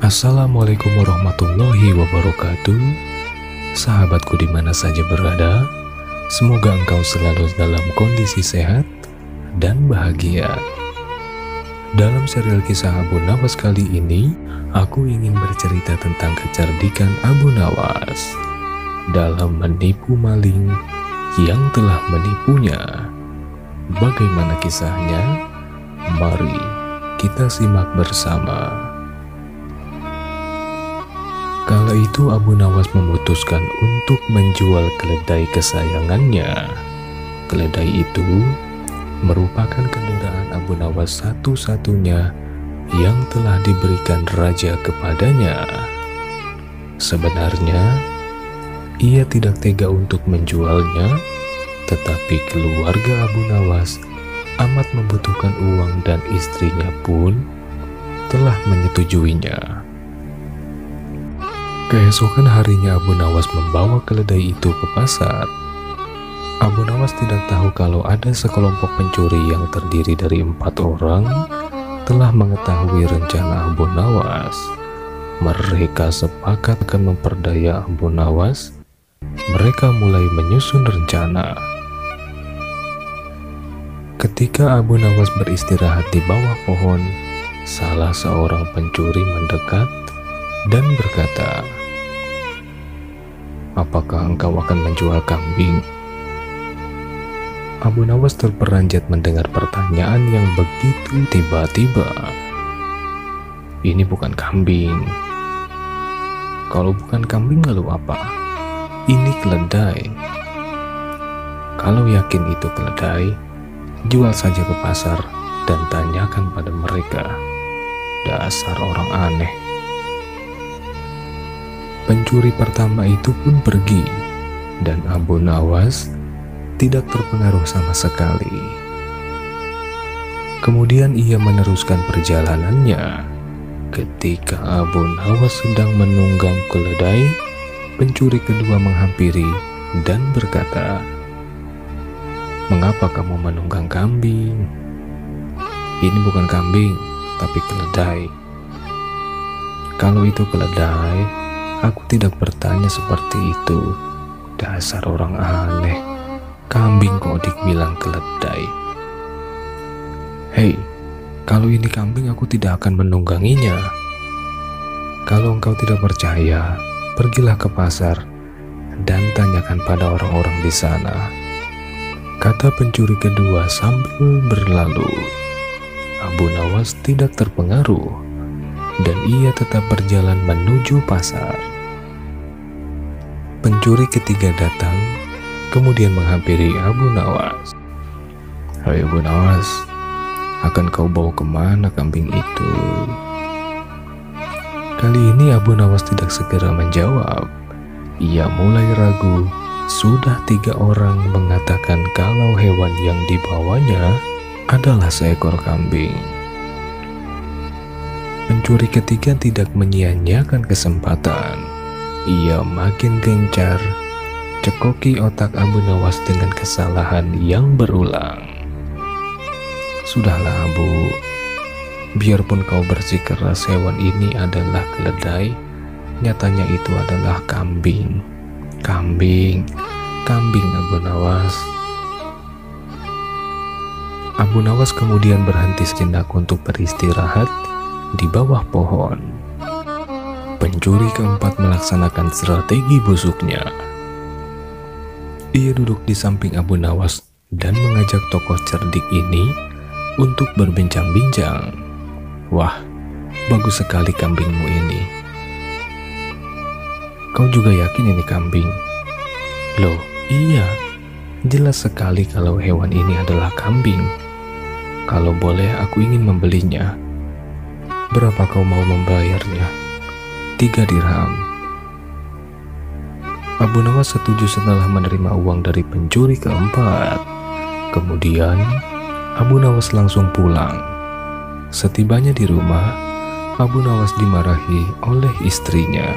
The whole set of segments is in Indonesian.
Assalamualaikum warahmatullahi wabarakatuh. Sahabatku di mana saja berada, semoga engkau selalu dalam kondisi sehat dan bahagia. Dalam serial kisah Abu Nawas kali ini, aku ingin bercerita tentang kecerdikan Abu Nawas dalam menipu maling yang telah menipunya. Bagaimana kisahnya? Mari kita simak bersama. Kala itu Abu Nawas memutuskan untuk menjual keledai kesayangannya. Keledai itu merupakan kendaraan Abu Nawas satu-satunya yang telah diberikan raja kepadanya. Sebenarnya, ia tidak tega untuk menjualnya, tetapi keluarga Abu Nawas amat membutuhkan uang dan istrinya pun telah menyetujuinya. Keesokan harinya Abu Nawas membawa keledai itu ke pasar. Abu Nawas tidak tahu kalau ada sekelompok pencuri yang terdiri dari 4 orang telah mengetahui rencana Abu Nawas. Mereka sepakat akan memperdaya Abu Nawas. Mereka mulai menyusun rencana. Ketika Abu Nawas beristirahat di bawah pohon, salah seorang pencuri mendekat dan berkata, "Apakah engkau akan menjual kambing?" Abu Nawas terperanjat mendengar pertanyaan yang begitu tiba-tiba. "Ini bukan kambing." "Kalau bukan kambing lalu apa?" "Ini keledai." "Kalau yakin itu keledai, jual saja ke pasar dan tanyakan pada mereka." Dasar orang aneh. Pencuri pertama itu pun pergi, dan Abu Nawas tidak terpengaruh sama sekali. Kemudian ia meneruskan perjalanannya. Ketika Abu Nawas sedang menunggang keledai, pencuri kedua menghampiri dan berkata, "Mengapa kamu menunggang kambing?" "Ini bukan kambing, tapi keledai." "Kalau itu keledai, aku tidak bertanya seperti itu." Dasar orang aneh. Kambing kok dibilang keledai. "Hei, kalau ini kambing aku tidak akan menungganginya." "Kalau engkau tidak percaya, pergilah ke pasar dan tanyakan pada orang-orang di sana," kata pencuri kedua sambil berlalu. Abu Nawas tidak terpengaruh dan ia tetap berjalan menuju pasar. Pencuri ketiga datang, kemudian menghampiri Abu Nawas. "Hai Abu Nawas, akan kau bawa kemana kambing itu?" Kali ini Abu Nawas tidak segera menjawab. Ia mulai ragu. Sudah 3 orang mengatakan kalau hewan yang dibawanya adalah seekor kambing. Pencuri ketiga tidak menyia-nyiakan kesempatan. Ia makin gencar, cekoki otak Abu Nawas dengan kesalahan yang berulang. "Sudahlah Abu, biarpun kau bersikeras hewan ini adalah keledai, nyatanya itu adalah kambing. Kambing Abu Nawas." Abu Nawas kemudian berhenti sejenak untuk beristirahat di bawah pohon. Pencuri keempat melaksanakan strategi busuknya. Ia duduk di samping Abu Nawas dan mengajak tokoh cerdik ini untuk berbincang-bincang. "Wah, bagus sekali kambingmu ini. Kau juga yakin ini kambing?" "Loh, iya. Jelas sekali kalau hewan ini adalah kambing. Kalau boleh aku ingin membelinya. Berapa kau mau membayarnya?" 3 dirham. Abu Nawas setuju setelah menerima uang dari pencuri keempat. Kemudian Abu Nawas langsung pulang. Setibanya di rumah, Abu Nawas dimarahi oleh istrinya.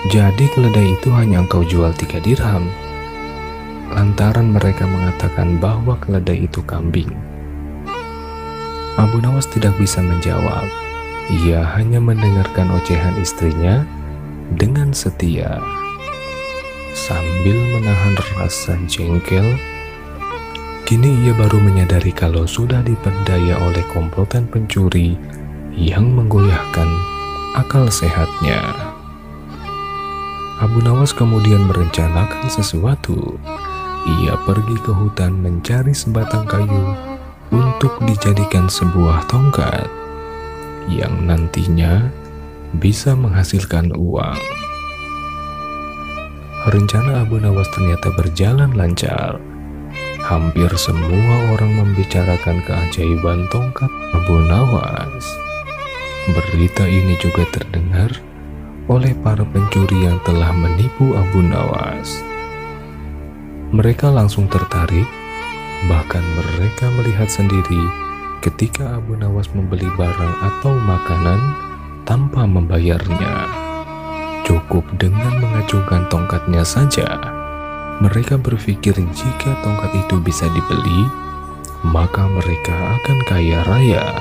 "Jadi keledai itu hanya engkau jual 3 dirham?" Lantaran mereka mengatakan bahwa keledai itu kambing. Abu Nawas tidak bisa menjawab. Ia hanya mendengarkan ocehan istrinya dengan setia. Sambil menahan rasa jengkel, kini ia baru menyadari kalau sudah diperdaya oleh komplotan pencuri yang menggoyahkan akal sehatnya. Abu Nawas kemudian merencanakan sesuatu. Ia pergi ke hutan mencari sebatang kayu untuk dijadikan sebuah tongkat yang nantinya bisa menghasilkan uang. Rencana Abu Nawas ternyata berjalan lancar. Hampir semua orang membicarakan keajaiban tongkat Abu Nawas. Berita ini juga terdengar oleh para pencuri yang telah menipu Abu Nawas. Mereka langsung tertarik, bahkan mereka melihat sendiri ketika Abu Nawas membeli barang atau makanan tanpa membayarnya. Cukup dengan mengacungkan tongkatnya saja. Mereka berpikir jika tongkat itu bisa dibeli, maka mereka akan kaya raya.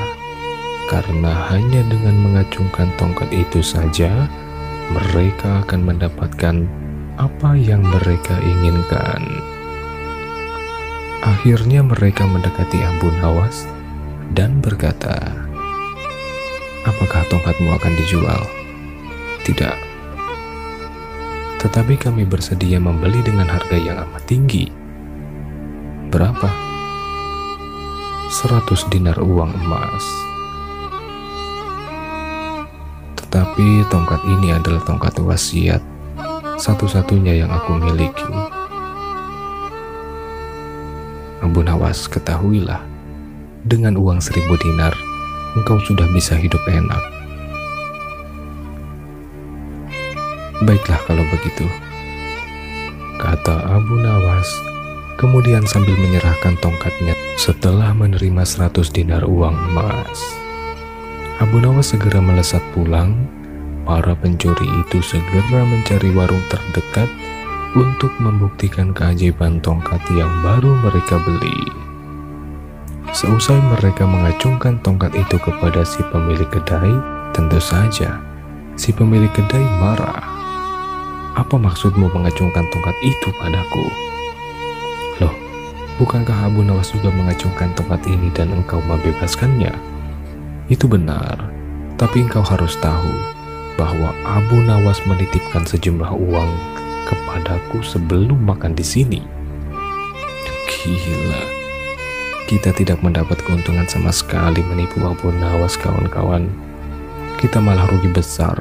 Karena hanya dengan mengacungkan tongkat itu saja, mereka akan mendapatkan apa yang mereka inginkan. Akhirnya mereka mendekati Abu Nawas dan berkata, "Apakah tongkatmu akan dijual?" "Tidak. Tetapi kami bersedia membeli dengan harga yang amat tinggi." "Berapa?" 100 dinar uang emas. "Tetapi tongkat ini adalah tongkat wasiat, satu-satunya yang aku miliki." "Abu Nawas, ketahuilah, dengan uang 1000 dinar, engkau sudah bisa hidup enak." "Baiklah kalau begitu," kata Abu Nawas, kemudian sambil menyerahkan tongkatnya setelah menerima 100 dinar uang emas. Abu Nawas segera melesat pulang. Para pencuri itu segera mencari warung terdekat untuk membuktikan keajaiban tongkat yang baru mereka beli. Seusai mereka mengacungkan tongkat itu kepada si pemilik kedai, tentu saja si pemilik kedai marah. "Apa maksudmu mengacungkan tongkat itu padaku?" "Loh, bukankah Abu Nawas juga mengacungkan tongkat ini dan engkau membebaskannya?" "Itu benar, tapi engkau harus tahu bahwa Abu Nawas menitipkan sejumlah uang kepadaku sebelum makan di sini." "Gila, kita tidak mendapat keuntungan sama sekali menipu Abu Nawas, kawan-kawan. Kita malah rugi besar